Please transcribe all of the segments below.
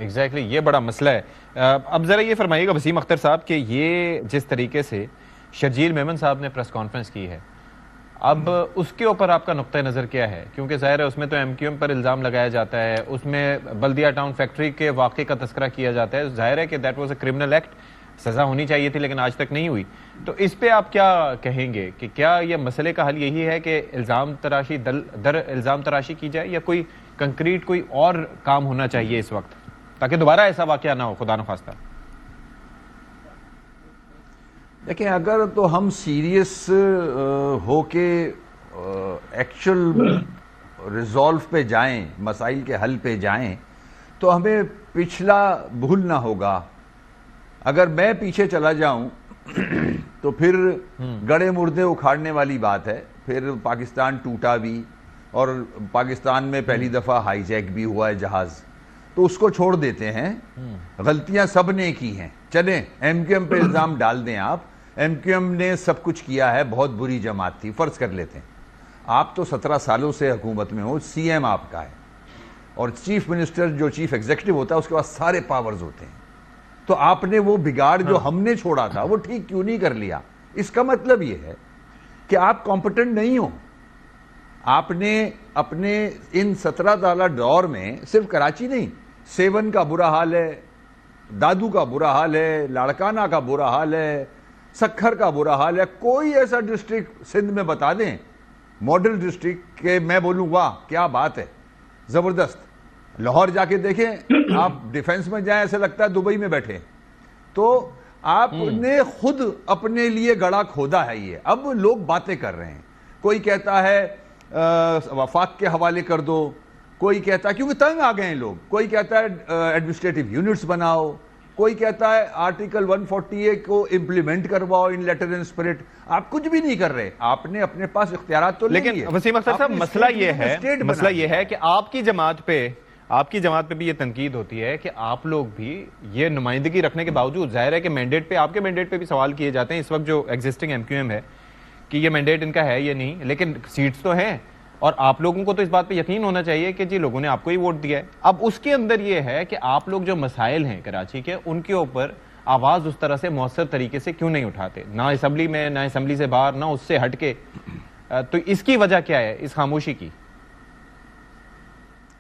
Exactly یہ بڑا مسئلہ ہے. اب ذرا یہ فرمائیے گا وسیم اختر صاحب کہ یہ جس طریقے سے شرجیل میمن صاحب نے پریس کانفرنس کی ہے، اب اس کے اوپر آپ کا نقطہ نظر کیا ہے؟ کیونکہ ظاہر ہے اس میں تو ایم کیو ایم پر الزام لگایا جاتا ہے، اس میں بلدیہ ٹاؤن فیکٹری کے واقعے کا تذکرہ کیا جاتا ہے. ظاہر ہے کہ that was a criminal act, سزا ہونی چاہیے تھی لیکن آج تک نہیں ہوئی. تو اس پہ آپ کیا کہیں گے کہ کیا یہ مسئلے کا حل یہی ہے کہ الزام تراشی در الزام تراشی کی جائے، یا کوئی کنکریٹ کوئی اور کام ہونا چاہیے اس وقت تاکہ دوبارہ ایسا واقعہ نہ ہو خدا نخواستہ؟ دیکھیں، اگر تو ہم سیریس ہو کے ایکچوئل ریزالو پہ جائیں، مسائل کے حل پہ جائیں، تو ہمیں پچھلا بھولنا ہوگا. اگر میں پیچھے چلا جاؤں تو پھر گڑے مردے اکھاڑنے والی بات ہے. پھر پاکستان ٹوٹا بھی، اور پاکستان میں پہلی دفعہ ہائی جیک بھی ہوا ہے جہاز، تو اس کو چھوڑ دیتے ہیں. غلطیاں سب نے کی ہیں. چلیں ایم کیو ایم پہ الزام ڈال دیں آپ، ایم کیو ایم نے سب کچھ کیا ہے، بہت بری جماعت تھی، فرض کر لیتے ہیں. آپ تو 17 سالوں سے حکومت میں ہو، سی ایم آپ کا ہے، اور چیف منسٹر جو چیف ایگزیکٹو ہوتا ہے اس کے پاس سارے پاورز ہوتے ہیں. تو آپ نے وہ بگاڑ جو ہم نے چھوڑا تھا وہ ٹھیک کیوں نہیں کر لیا؟ اس کا مطلب یہ ہے کہ آپ کمپٹنٹ نہیں ہو. آپ نے اپنے ان 17 سالہ دور میں صرف کراچی نہیں، سیون کا برا حال ہے، دادو کا برا حال ہے، لاڑکانہ کا برا حال ہے، سکھر کا برا حال ہے. کوئی ایسا ڈسٹرکٹ سندھ میں بتا دیں، ماڈل ڈسٹرکٹ، کہ میں بولوں واہ کیا بات ہے، زبردست. لاہور جا کے دیکھیں، آپ ڈیفنس میں جائیں ایسے لگتا ہے دبئی میں بیٹھے. تو آپ نے خود اپنے لیے گڑھا کھودا ہے. یہ اب لوگ باتیں کر رہے ہیں. کوئی کہتا ہے وفاق کے حوالے کر دو، کوئی کہتا ہے کیونکہ تنگ آ گئے ہیں لوگ، کوئی کہتا ہے ایڈمنسٹریٹو یونٹس بناؤ، کوئی کہتا ہے آرٹیکل 140A کو امپلیمنٹ کرواؤ ان لیٹر اینڈ اسپرٹ. آپ کچھ بھی نہیں کر رہے. آپ نے اپنے پاس اختیارات تو لے لیے. لیکن وسیم اختر صاحب مسئلہ یہ ہے کہ آپ کی جماعت پہ بھی یہ تنقید ہوتی ہے کہ آپ لوگ بھی یہ نمائندگی رکھنے کے باوجود، ظاہر ہے کہ مینڈیٹ پہ، آپ کے مینڈیٹ پہ بھی سوال کیے جاتے ہیں اس وقت جو ایگزسٹنگ ایم کیو ایم ہے کہ یہ مینڈیٹ ان کا ہے یا نہیں، لیکن سیٹس تو ہیں اور آپ لوگوں کو تو اس بات پہ یقین ہونا چاہیے کہ جی لوگوں نے آپ کو ہی ووٹ دیا ہے. اب اس کے اندر یہ ہے کہ آپ لوگ جو مسائل ہیں کراچی کے، ان کے اوپر آواز اس طرح سے مؤثر طریقے سے کیوں نہیں اٹھاتے، نہ اسمبلی میں، نہ اسمبلی سے باہر، نہ اس سے ہٹ کے؟ تو اس کی وجہ کیا ہے اس خاموشی کی؟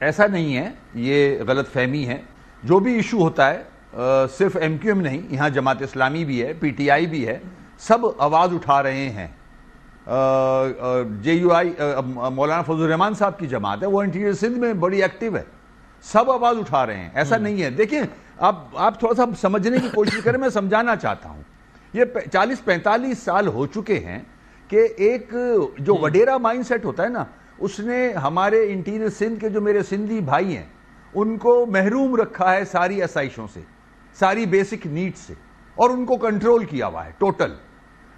ایسا نہیں ہے، یہ غلط فہمی ہے. جو بھی ایشو ہوتا ہے صرف ایم کیو ایم نہیں، یہاں جماعت اسلامی بھی ہے، پی ٹی آئی بھی ہے، سب آواز اٹھا رہے ہیں. جے یو آئی مولانا فضل الرحمان صاحب کی جماعت ہے، وہ انٹیریئر سندھ میں بڑی ایکٹیو ہے، سب آواز اٹھا رہے ہیں. ایسا نہیں ہے. دیکھیں آپ تھوڑا سا سمجھنے کی کوشش کریں، میں سمجھانا چاہتا ہوں. یہ 40-45 سال ہو چکے ہیں کہ ایک جو وڈیرا مائنڈ سیٹ ہوتا ہے نا، اس نے ہمارے انٹیریئر سندھ کے جو میرے سندھی بھائی ہیں ان کو محروم رکھا ہے ساری آسائشوں سے، ساری بیسک نیڈ سے، اور ان کو کنٹرول کیا ہوا ہے ٹوٹل.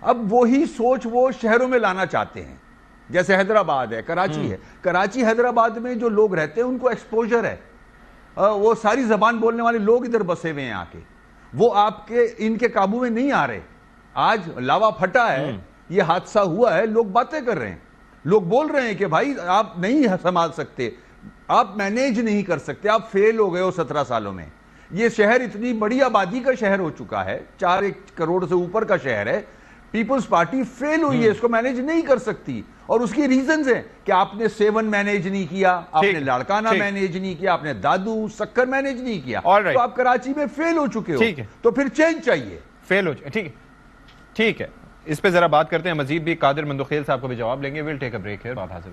اب وہی سوچ وہ شہروں میں لانا چاہتے ہیں. جیسے حیدرآباد ہے، کراچی ہے. کراچی حیدرآباد میں جو لوگ رہتے ہیں ان کو ایکسپوجر ہے، وہ ساری زبان بولنے والے لوگ ادھر بسے ہوئے ہیں آ کے، وہ آپ کے ان کے قابو میں نہیں آ رہے. آج لاوا پھٹا ہے، یہ حادثہ ہوا ہے، لوگ باتیں کر رہے ہیں، لوگ بول رہے ہیں کہ بھائی آپ نہیں سنبھال سکتے، آپ مینیج نہیں کر سکتے، آپ فیل ہو گئے ہو 17 سالوں میں. یہ شہر اتنی بڑی آبادی کا شہر ہو چکا ہے، 4 کروڑ سے اوپر کا شہر ہے. پیپلز پارٹی فیل ہوئی ہے، اس کو مینیج نہیں کر سکتی، اور اس کی ریزنز ہیں کہ آپ نے سیون مینیج نہیں کیا، آپ نے لاڑکانہ مینیج نہیں کیا، آپ نے دادو سکر مینیج نہیں کیا، تو آپ کراچی میں فیل ہو چکے ہو. تو پھر چینج چاہیے. فیل ہو چکے. ٹھیک ہے، اس پہ ذرا بات کرتے ہیں مزید بھی. قادر مندوخیل صاحب کو بھی جواب لیں گے. We'll take a break here. بات حاصل